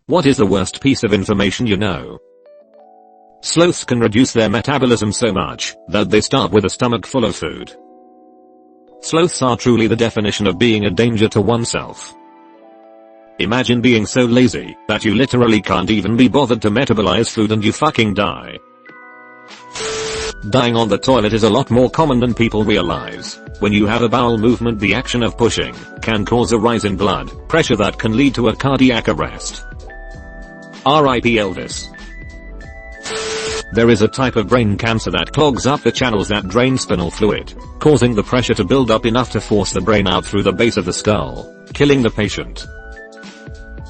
What is the worst piece of information you know? Sloths can reduce their metabolism so much that they starve with a stomach full of food. Sloths are truly the definition of being a danger to oneself. Imagine being so lazy that you literally can't even be bothered to metabolize food and you fucking die. Dying on the toilet is a lot more common than people realize. When you have a bowel movement, the action of pushing can cause a rise in blood pressure that can lead to a cardiac arrest. R.I.P. Elvis. There is a type of brain cancer that clogs up the channels that drain spinal fluid, causing the pressure to build up enough to force the brain out through the base of the skull, killing the patient.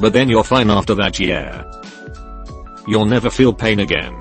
But then you're fine after that, yeah. You'll never feel pain again.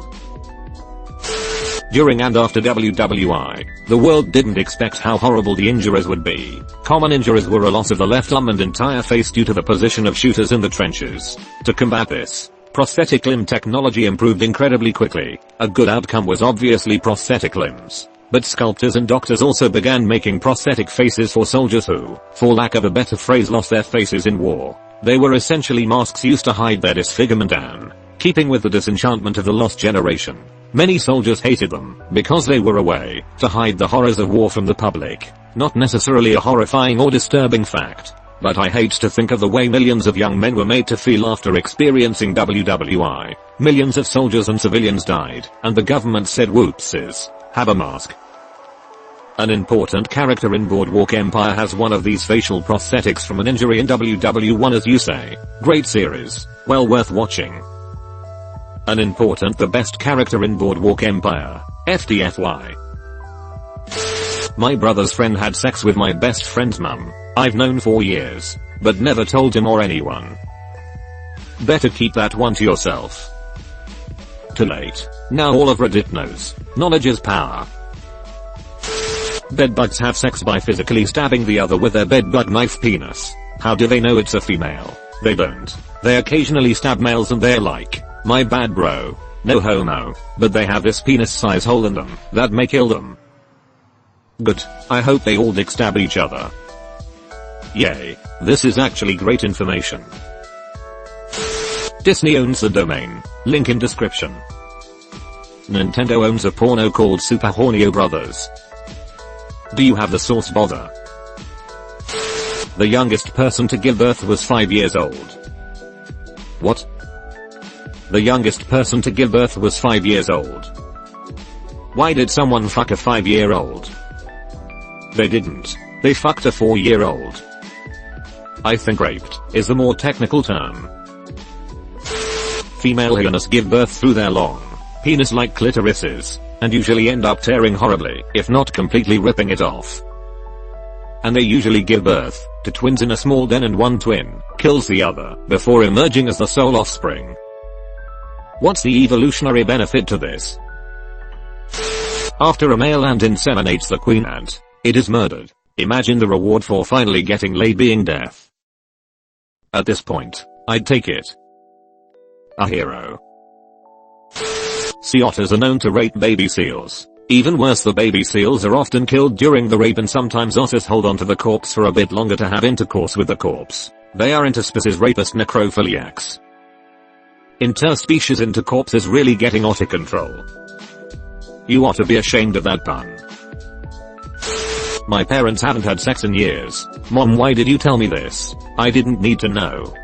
During and after WWI, the world didn't expect how horrible the injuries would be. Common injuries were a loss of the left arm and entire face due to the position of shooters in the trenches. To combat this, prosthetic limb technology improved incredibly quickly. A good outcome was obviously prosthetic limbs. But sculptors and doctors also began making prosthetic faces for soldiers who, for lack of a better phrase, lost their faces in war. They were essentially masks used to hide their disfigurement and, keeping with the disenchantment of the lost generation, many soldiers hated them because they were a way to hide the horrors of war from the public. Not necessarily a horrifying or disturbing fact, but I hate to think of the way millions of young men were made to feel after experiencing WWI. Millions of soldiers and civilians died, and the government said, whoopsies, have a mask. An important character in Boardwalk Empire has one of these facial prosthetics from an injury in WW1, as you say. Great series, well worth watching. An important, the best character in Boardwalk Empire, FTFY. My brother's friend had sex with my best friend's mum. I've known for years, but never told him or anyone. Better keep that one to yourself. Too late. Now all of Reddit knows. Knowledge is power. Bedbugs have sex by physically stabbing the other with their bedbug knife penis. How do they know it's a female? They don't. They occasionally stab males and they're like, my bad bro. No homo. But they have this penis size hole in them that may kill them. Good. I hope they all dick stab each other. Yay. This is actually great information. Disney owns the domain. Link in description. Nintendo owns a porno called Super Hornio Brothers. Do you have the source? Bother. The youngest person to give birth was 5 years old. What? The youngest person to give birth was 5 years old. Why did someone fuck a 5-year-old? They didn't. They fucked a 4-year-old. I think raped is the more technical term. Female hyenas give birth through their long, penis-like clitorises, and usually end up tearing horribly, if not completely ripping it off. And they usually give birth to twins in a small den, and one twin kills the other before emerging as the sole offspring. What's the evolutionary benefit to this? After a male ant inseminates the queen ant, it is murdered. Imagine the reward for finally getting laid being death. At this point, I'd take it. A hero. Sea otters are known to rape baby seals. Even worse, the baby seals are often killed during the rape, and sometimes otters hold onto the corpse for a bit longer to have intercourse with the corpse. They are interspecies rapist necrophiliacs. Interspecies intercourse is really getting otter control. You ought to be ashamed of that pun. My parents haven't had sex in years. Mom, why did you tell me this? I didn't need to know.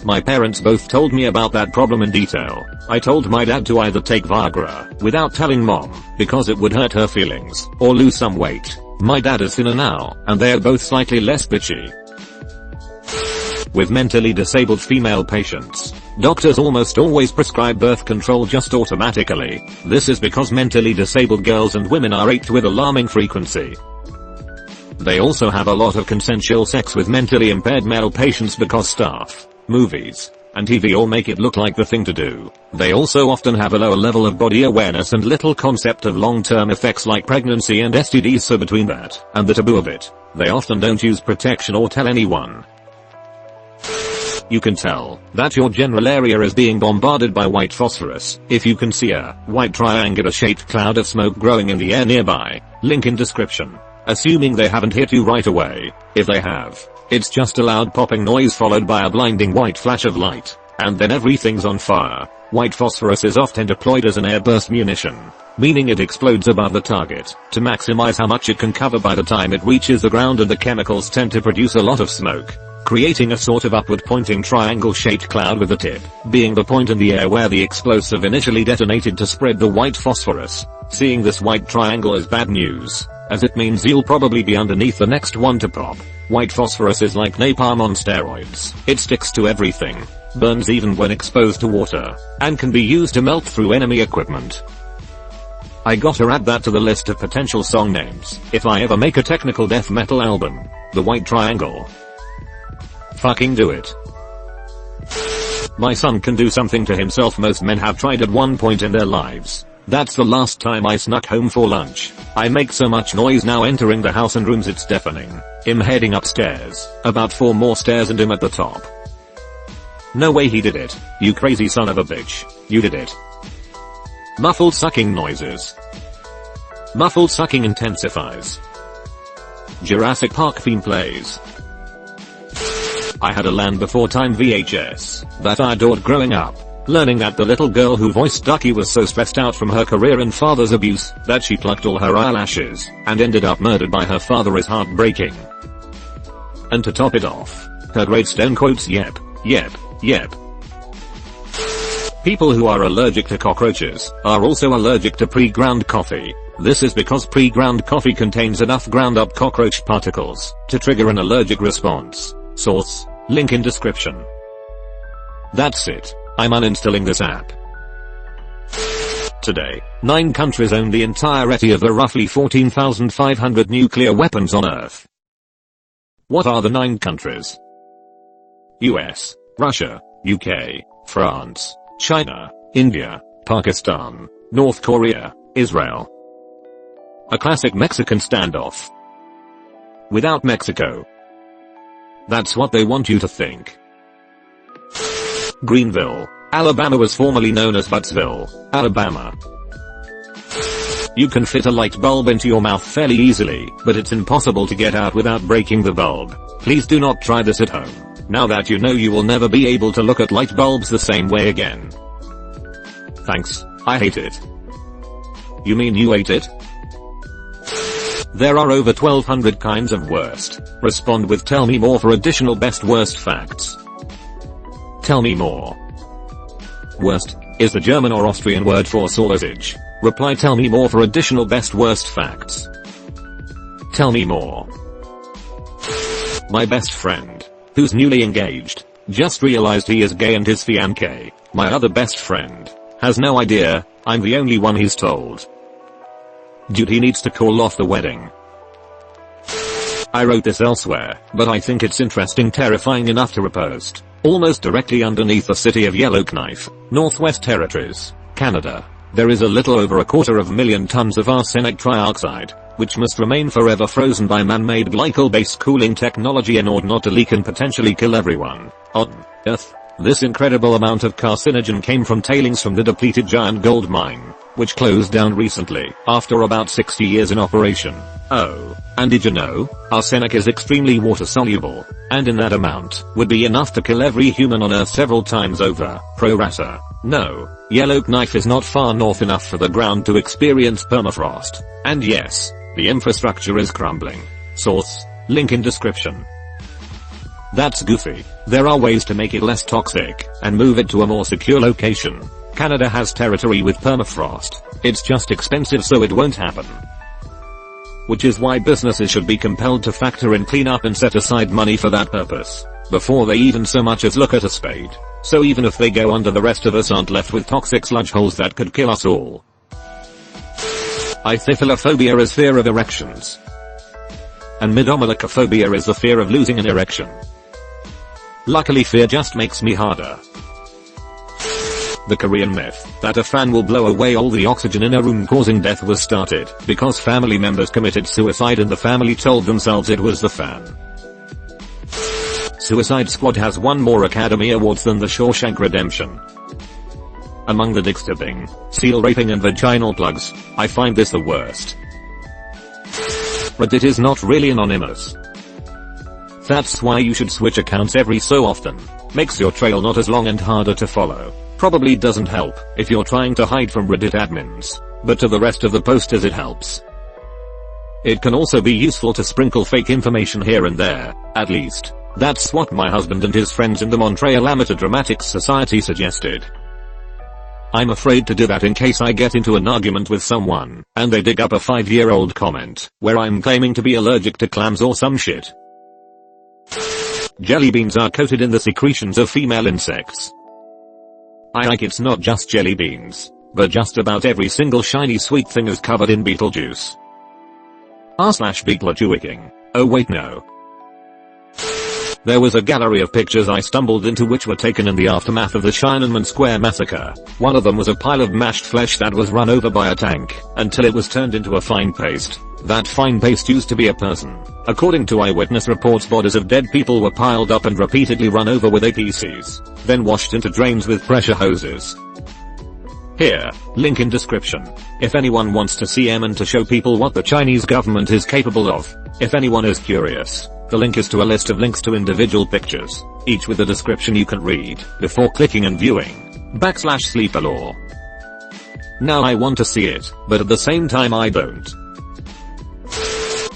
My parents both told me about that problem in detail. I told my dad to either take Viagra without telling mom because it would hurt her feelings, or lose some weight. My dad is thinner now, and they are both slightly less bitchy. With mentally disabled female patients, doctors almost always prescribe birth control just automatically. This is because mentally disabled girls and women are raped with alarming frequency. They also have a lot of consensual sex with mentally impaired male patients because staff, movies, and TV all make it look like the thing to do. They also often have a lower level of body awareness and little concept of long-term effects like pregnancy and STDs, so between that and the taboo of it, they often don't use protection or tell anyone. You can tell that your general area is being bombarded by white phosphorus if you can see a white triangular-shaped cloud of smoke growing in the air nearby. Link in description. Assuming they haven't hit you right away. If they have, it's just a loud popping noise followed by a blinding white flash of light. and then everything's on fire. White phosphorus is often deployed as an airburst munition, meaning it explodes above the target to maximize how much it can cover by the time it reaches the ground, and the chemicals tend to produce a lot of smoke, creating a sort of upward pointing triangle-shaped cloud, with the tip being the point in the air where the explosive initially detonated to spread the white phosphorus. Seeing this white triangle is bad news, as it means you'll probably be underneath the next one to pop. White phosphorus is like napalm on steroids. It sticks to everything, burns even when exposed to water, and can be used to melt through enemy equipment. I gotta add that to the list of potential song names if I ever make a technical death metal album. The White Triangle. Fucking do it. My son can do something to himself most men have tried at one point in their lives. That's the last time I snuck home for lunch. I make so much noise now entering the house and rooms it's deafening. Him heading upstairs, about 4 more stairs and him at the top. No way he did it. You crazy son of a bitch. You did it. Muffled sucking noises. Muffled sucking intensifies. Jurassic Park theme plays. I had a Land Before Time VHS that I adored growing up. Learning that the little girl who voiced Ducky was so stressed out from her career and father's abuse that she plucked all her eyelashes and ended up murdered by her father is heartbreaking. And to top it off, her great stone quotes yep, yep, yep. People who are allergic to cockroaches are also allergic to pre-ground coffee. This is because pre-ground coffee contains enough ground up cockroach particles to trigger an allergic response. Source, link in description. That's it. I'm uninstalling this app. Today, 9 countries own the entirety of the roughly 14,500 nuclear weapons on Earth. What are the 9 countries? US, Russia, UK, France, China, India, Pakistan, North Korea, Israel. A classic Mexican standoff. Without Mexico. That's what they want you to think. Greenville, Alabama was formerly known as Buttsville, Alabama. You can fit a light bulb into your mouth fairly easily, but it's impossible to get out without breaking the bulb. Please do not try this at home. Now that you know, you will never be able to look at light bulbs the same way again. Thanks, I hate it. You mean you ate it? There are over 1200 kinds of worst. Respond with tell me more for additional best worst facts. Tell me more. Worst is the German or Austrian word for sausage. Reply tell me more for additional best worst facts. Tell me more. My best friend, who's newly engaged, just realized he is gay and his fiancée, my other best friend, has no idea. I'm the only one he's told. Dude, he needs to call off the wedding. I wrote this elsewhere, but I think it's interesting, terrifying enough to repost. Almost directly underneath the city of Yellowknife, Northwest Territories, Canada, there is a little over 250,000 tons of arsenic trioxide, which must remain forever frozen by man-made glycol-based cooling technology in order not to leak and potentially kill everyone on Earth. This incredible amount of carcinogen came from tailings from the depleted giant gold mine, which closed down recently after about 60 years in operation. Oh, and did you know, arsenic is extremely water soluble, and in that amount would be enough to kill every human on Earth several times over. Pro rata. No, Yellowknife is not far north enough for the ground to experience permafrost. And yes, the infrastructure is crumbling. Source, link in description. That's goofy. There are ways to make it less toxic and move it to a more secure location. Canada has territory with permafrost. It's just expensive, so it won't happen. Which is why businesses should be compelled to factor in cleanup and set aside money for that purpose before they even so much as look at a spade. So even if they go under, the rest of us aren't left with toxic sludge holes that could kill us all. Ithiphilophobia is fear of erections. And midomalacophobia is the fear of losing an erection. Luckily, fear just makes me harder. The Korean myth that a fan will blow away all the oxygen in a room causing death was started because family members committed suicide and the family told themselves it was the fan. Suicide Squad has won more Academy Awards than The Shawshank Redemption. Among the dick stabbing, seal raping and vaginal plugs, I find this the worst. Reddit is not really anonymous. That's why you should switch accounts every so often. Makes your trail not as long and harder to follow. Probably doesn't help if you're trying to hide from Reddit admins, but to the rest of the posters it helps. It can also be useful to sprinkle fake information here and there, at least. That's what my husband and his friends in the Montreal Amateur Dramatics Society suggested. I'm afraid to do that in case I get into an argument with someone, and they dig up a 5-year-old comment, where I'm claiming to be allergic to clams or some shit. Jelly beans are coated in the secretions of female insects. I like it's not just jelly beans, but just about every single shiny sweet thing is covered in beetle juice. r/beetlejuicing. Oh wait no. There was a gallery of pictures I stumbled into which were taken in the aftermath of the Tiananmen Square massacre. One of them was a pile of mashed flesh that was run over by a tank, until it was turned into a fine paste. That fine paste used to be a person. According to eyewitness reports, bodies of dead people were piled up and repeatedly run over with APCs, then washed into drains with pressure hoses. Here, link in description. If anyone wants to see and to show people what the Chinese government is capable of. If anyone is curious. The link is to a list of links to individual pictures, each with a description you can read before clicking and viewing. /sleeperlaw. Now I want to see it, but at the same time I don't.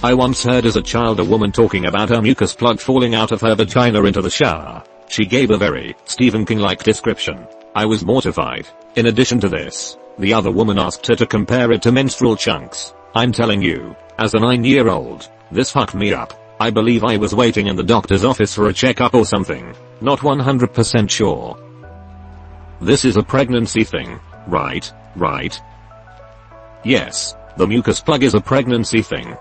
I once heard as a child a woman talking about her mucus plug falling out of her vagina into the shower. She gave a very Stephen King-like description. I was mortified. In addition to this, the other woman asked her to compare it to menstrual chunks. I'm telling you, as a 9-year-old, this fucked me up. I believe I was waiting in the doctor's office for a checkup or something. Not 100% sure. This is a pregnancy thing, right? Yes, the mucus plug is a pregnancy thing.